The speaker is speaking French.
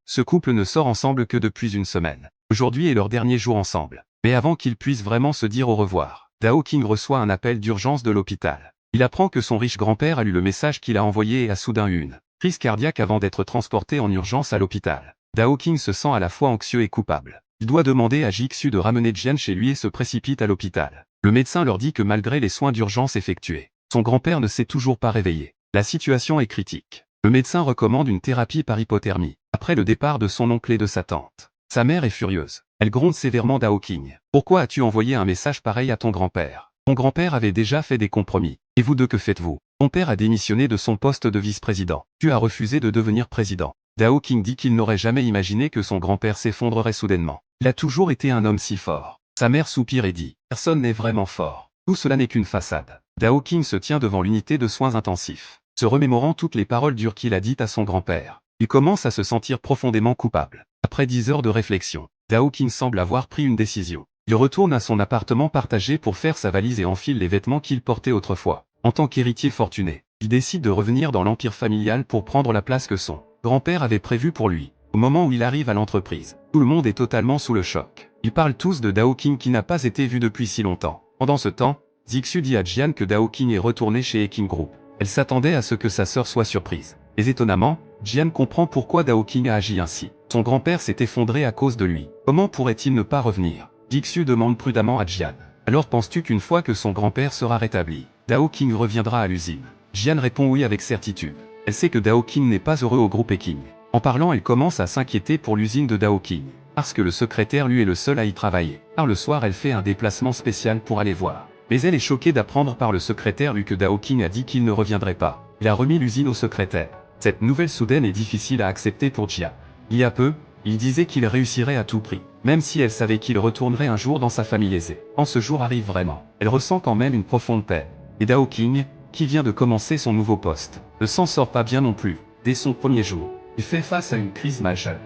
Ce couple ne sort ensemble que depuis une semaine. Aujourd'hui est leur dernier jour ensemble. Mais avant qu'ils puissent vraiment se dire au revoir, Dao King reçoit un appel d'urgence de l'hôpital. Il apprend que son riche grand-père a lu le message qu'il a envoyé et a soudain eu une crise cardiaque avant d'être transporté en urgence à l'hôpital. Dao King se sent à la fois anxieux et coupable. Il doit demander à Jixu de ramener Jian chez lui et se précipite à l'hôpital. Le médecin leur dit que malgré les soins d'urgence effectués, son grand-père ne s'est toujours pas réveillé. La situation est critique. Le médecin recommande une thérapie par hypothermie, après le départ de son oncle et de sa tante. Sa mère est furieuse. Elle gronde sévèrement Dao King. Pourquoi as-tu envoyé un message pareil à ton grand-père? Ton grand-père avait déjà fait des compromis. Et vous deux, que faites-vous? Ton père a démissionné de son poste de vice-président. Tu as refusé de devenir président. Dao King dit qu'il n'aurait jamais imaginé que son grand-père s'effondrerait soudainement. Il a toujours été un homme si fort. Sa mère soupire et dit « Personne n'est vraiment fort. Tout cela n'est qu'une façade. » Dao King se tient devant l'unité de soins intensifs, se remémorant toutes les paroles dures qu'il a dites à son grand-père. Il commence à se sentir profondément coupable. Après 10 heures de réflexion, Dao King semble avoir pris une décision. Il retourne à son appartement partagé pour faire sa valise et enfile les vêtements qu'il portait autrefois. En tant qu'héritier fortuné, il décide de revenir dans l'empire familial pour prendre la place que son grand-père avait prévue pour lui. Au moment où il arrive à l'entreprise, tout le monde est totalement sous le choc. Ils parlent tous de Dao King qui n'a pas été vu depuis si longtemps. Pendant ce temps, Jixu dit à Jian que Dao King est retourné chez Eking Group. Elle s'attendait à ce que sa sœur soit surprise. Mais étonnamment, Jian comprend pourquoi Dao King a agi ainsi. Son grand-père s'est effondré à cause de lui. Comment pourrait-il ne pas revenir? Jixu demande prudemment à Jian. Alors penses-tu qu'une fois que son grand-père sera rétabli, Dao King reviendra à l'usine? Jian répond oui avec certitude. Elle sait que Dao King n'est pas heureux au groupe Eking. En parlant, elle commence à s'inquiéter pour l'usine de Dao King. Parce que le secrétaire lui est le seul à y travailler. Car le soir, elle fait un déplacement spécial pour aller voir. Mais elle est choquée d'apprendre par le secrétaire lui que Dao King a dit qu'il ne reviendrait pas. Il a remis l'usine au secrétaire. Cette nouvelle soudaine est difficile à accepter pour Jian. Il y a peu, il disait qu'il réussirait à tout prix, même si elle savait qu'il retournerait un jour dans sa famille aisée. Quand ce jour arrive vraiment, elle ressent quand même une profonde paix. Et Dao King, qui vient de commencer son nouveau poste, ne s'en sort pas bien non plus. Dès son premier jour, il fait face à une crise majeure.